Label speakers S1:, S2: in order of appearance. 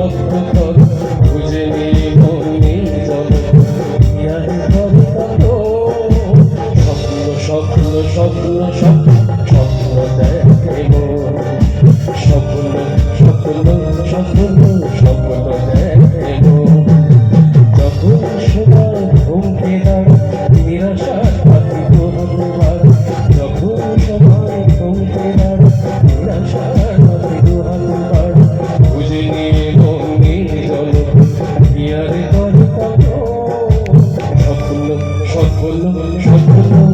S1: স্বপ্ন পথ খুঁজে নিয়ে মনে চলো ইয়ারে করে কত স্বপ্ন স্বপ্ন স্বপ্ন স্বপ্ন স্বপ্ন দেখে মন স্বপ্ন স্বপ্ন স্বপ্ন স্বপ্ন দেখে মন যখন সময় ঘুমকে দাঁড়ায় নিরাশার পাখি দুহার যখন সময় ঘুমকে দাঁড়ায় নিরাশার পাখি দুহার খুঁজে নিয়ে মন নিয়ে চলো ইয়ারে করে কত স্বপ্ন স্বপ্ন স্বপ্ন